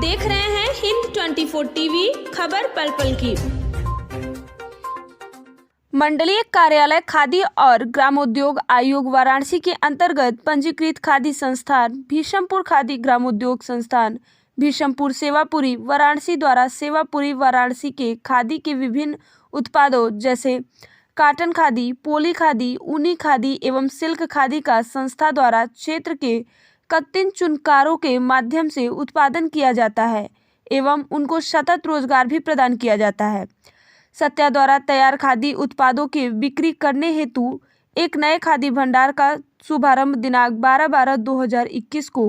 देख रहे हैं हिंद 24 टीवी, खबर पल पल की। मंडलीय कार्यालय खादी और ग्रामोद्योग आयोग वाराणसी के अंतर्गत पंजीकृत खादी संस्थान भीष्मपुर खादी ग्रामोद्योग संस्थान भीष्मपुर सेवापुरी वाराणसी द्वारा सेवापुरी वाराणसी के खादी के विभिन्न उत्पादों जैसे काटन खादी, पोली खादी, ऊनी खादी एवं सिल्क खादी का संस्था द्वारा क्षेत्र के कत्तिन चुनकारों के माध्यम से उत्पादन किया जाता है एवं उनको सतत रोजगार भी प्रदान किया जाता है। सत्या द्वारा तैयार खादी उत्पादों की बिक्री करने हेतु एक नए खादी भंडार का शुभारंभ दिनांक 12/12/2021 को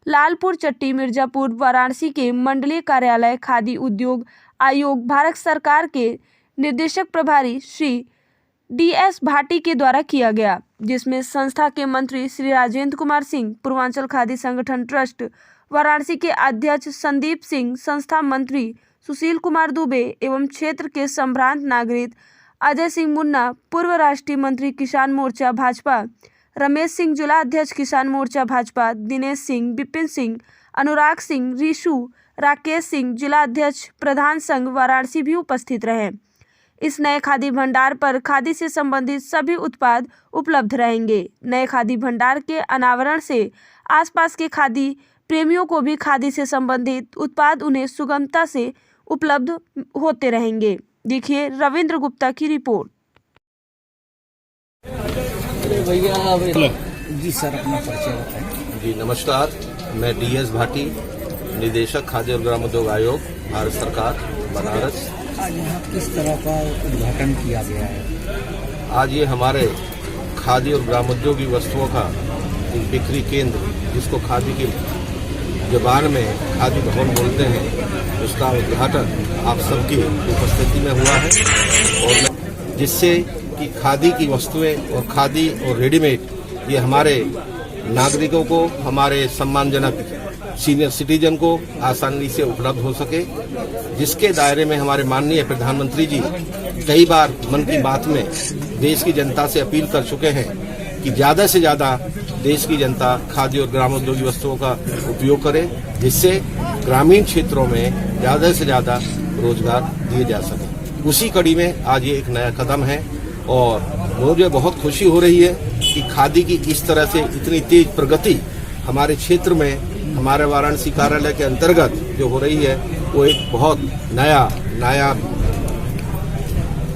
लालपुर चट्टी मिर्जापुर वाराणसी के मंडलीय कार्यालय खादी उद्योग आयोग भारत सरकार के निर्देशक प्रभारी श्री DS भाटी के द्वारा किया गया, जिसमें संस्था के मंत्री श्री राजेंद्र कुमार सिंह, पूर्वांचल खादी संगठन ट्रस्ट वाराणसी के अध्यक्ष संदीप सिंह, संस्था मंत्री सुशील कुमार दुबे एवं क्षेत्र के संभ्रांत नागरिक अजय सिंह मुन्ना, पूर्व राष्ट्रीय मंत्री किसान मोर्चा भाजपा रमेश सिंह, जिला अध्यक्ष किसान मोर्चा भाजपा दिनेश सिंह, विपिन सिंह, अनुराग सिंह, ऋषु, राकेश सिंह, जिला अध्यक्ष प्रधान संघ वाराणसी भी उपस्थित रहे। इस नए खादी भंडार पर खादी से संबंधित सभी उत्पाद उपलब्ध रहेंगे। नए खादी भंडार के अनावरण से आसपास के खादी प्रेमियों को भी खादी से संबंधित उत्पाद उन्हें सुगमता से उपलब्ध होते रहेंगे। देखिए रविंद्र गुप्ता की रिपोर्ट। जी सर, अपना परिचय बताएं। जी नमस्कार, मैं DS भाटी, निदेशक खादी और ग्रामोद्योग आयोग भारत सरकार बनारस। आज यहाँ किस तरह का उद्घाटन किया गया है? आज ये हमारे खादी और ग्रामोद्योगी वस्तुओं का एक बिक्री केंद्र, जिसको खादी की जुबान में खादी भवन बोलते हैं, उसका उद्घाटन आप सबकी उपस्थिति में हुआ है और जिससे कि खादी की वस्तुएं और खादी और रेडीमेड ये हमारे नागरिकों को, हमारे सम्मानजनक सीनियर सिटीजन को आसानी से उपलब्ध हो सके, जिसके दायरे में हमारे माननीय प्रधानमंत्री जी कई बार मन की बात में देश की जनता से अपील कर चुके हैं कि ज्यादा से ज्यादा देश की जनता खादी और ग्रामोद्योगी वस्तुओं का उपयोग करे, जिससे ग्रामीण क्षेत्रों में ज्यादा से ज्यादा रोजगार दिए जा सके। उसी कड़ी में आज ये एक नया कदम है और मुझे बहुत खुशी हो रही है कि खादी की इस तरह से इतनी तेज प्रगति हमारे क्षेत्र में, हमारे वाराणसी कार्यालय के अंतर्गत जो हो रही है, वो एक बहुत नया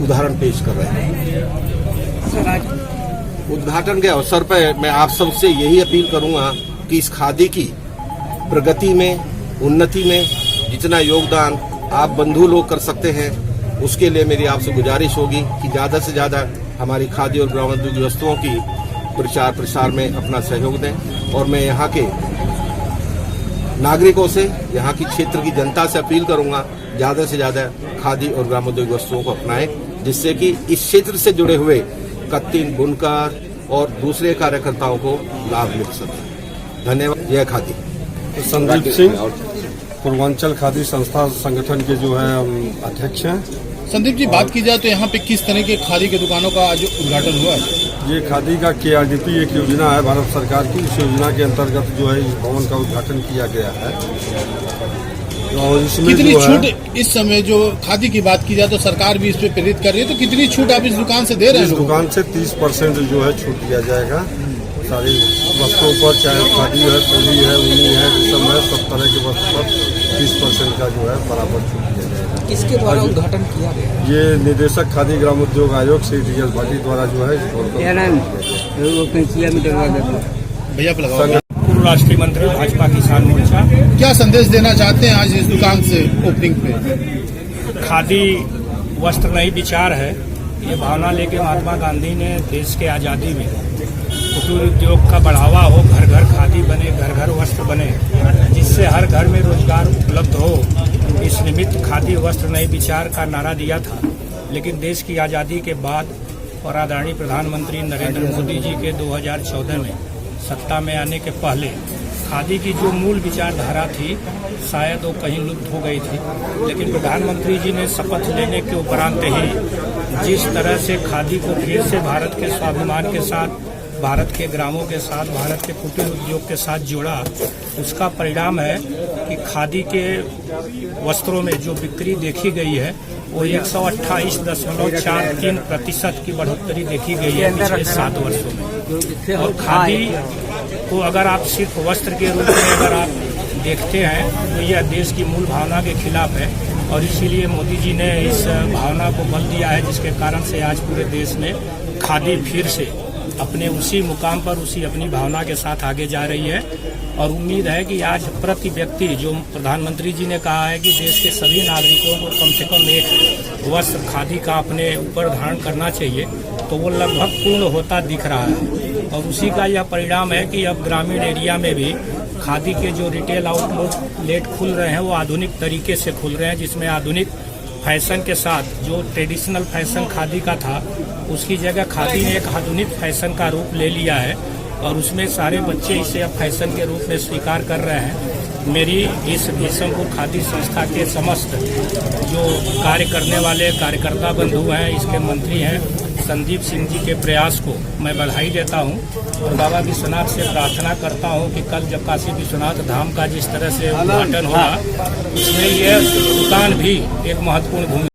उदाहरण पेश कर रहे हैं। उद्घाटन के अवसर पर मैं आप सबसे यही अपील करूंगा कि इस खादी की प्रगति में, उन्नति में जितना योगदान आप बंधु लोग कर सकते हैं, उसके लिए मेरी आपसे गुजारिश होगी कि ज्यादा से ज्यादा हमारी खादी और ग्रामोद्योगी वस्तुओं की प्रचार प्रसार में अपना सहयोग दें। और मैं यहाँ के नागरिकों से, यहाँ की क्षेत्र की जनता से अपील करूंगा ज्यादा से ज्यादा खादी और ग्रामोद्योग वस्तुओं को अपनाएं, जिससे कि इस क्षेत्र से जुड़े हुए कत्तिन, बुनकर और दूसरे कार्यकर्ताओं को लाभ मिल सके। धन्यवाद। जय खादी। संदीप सिंह, पूर्वांचल खादी संस्था संगठन के जो है अध्यक्ष हैं। संदीप जी, बात की जाए तो यहाँ पे किस तरह के खादी की दुकानों का आज उद्घाटन हुआ है? ये खादी का KRDP एक योजना है भारत सरकार की। इस योजना के अंतर्गत जो है इस भवन का उद्घाटन किया गया है। और इसमें कितनी छूट इस समय, जो खादी की बात की जाए तो सरकार भी इस पे प्रेरित कर रही है, तो कितनी छूट आप इस दुकान से दे रहे हैं? इस दुकान से 30% जो है छूट दिया जाएगा सारी वस्तुओं पर, चाहे खादी है, पोली है, ऊनी है, रेशम है, सब तरह के वस्तु पर 30% का जो है बराबर छूट दिया जाएगा। किसके द्वारा उद्घाटन किया गया? ये निदेशक खादी ग्रामोद्योग आयोग श्री DS भाटी द्वारा जो है भैया पूर्व राष्ट्रीय मंत्री भाजपा किसान मोर्चा। क्या संदेश देना चाहते हैं आज इस दुकान से ओपनिंग पे? खादी वस्त्र नहीं विचार है, ये भावना लेके महात्मा गांधी ने देश के आज़ादी में कुटीर उद्योग का बढ़ावा हो, घर घर खादी बने, घर घर वस्त्र बने, जिससे हर घर में रोजगार उपलब्ध हो। इस निमित्त खादी वस्त्र नहीं विचार का नारा दिया था। लेकिन देश की आज़ादी के बाद और आदरणीय प्रधानमंत्री नरेंद्र मोदी जी के 2014 में सत्ता में आने के पहले खादी की जो मूल विचारधारा थी, शायद वो कहीं लुप्त हो गई थी। लेकिन प्रधानमंत्री जी ने शपथ लेने के उपरांत ही जिस तरह से खादी को फिर से भारत के स्वाभिमान के साथ भारत के ग्रामों के साथ, भारत के कुटीर उद्योग के साथ जोड़ा, उसका परिणाम है कि खादी के वस्त्रों में जो बिक्री देखी गई है वो 128.43% की बढ़ोतरी देखी गई है पिछले 7 वर्षों में। और खादी को अगर आप सिर्फ वस्त्र के रूप में अगर आप देखते हैं तो यह देश की मूल भावना के खिलाफ है, और इसीलिए मोदी जी ने इस भावना को बल दिया है, जिसके कारण से आज पूरे देश में खादी फिर से अपने उसी मुकाम पर, उसी अपनी भावना के साथ आगे जा रही है। और उम्मीद है कि आज प्रति व्यक्ति, जो प्रधानमंत्री जी ने कहा है कि देश के सभी नागरिकों को कम से कम एक वस्त्र खादी का अपने ऊपर धारण करना चाहिए, तो वो लगभग पूर्ण होता दिख रहा है। और उसी का यह परिणाम है कि अब ग्रामीण एरिया में भी खादी के जो रिटेल आउटलेट खुल रहे हैं वो आधुनिक तरीके से खुल रहे हैं, जिसमें आधुनिक फैशन के साथ जो ट्रेडिशनल फैशन खादी का था उसकी जगह खादी ने एक आधुनिक फैशन का रूप ले लिया है, और उसमें सारे बच्चे इसे अब फैशन के रूप में स्वीकार कर रहे हैं। मेरी इस भीषमपुर खादी संस्था के समस्त जो कार्य करने वाले कार्यकर्ता बंधु हैं, इसके मंत्री हैं संदीप सिंह जी के प्रयास को मैं बधाई देता हूं, और बाबा विश्वनाथ से प्रार्थना करता हूं कि कल जब काशी विश्वनाथ धाम का जिस तरह से उद्घाटन होगा उसमें यह दुकान भी एक महत्वपूर्ण भूमिका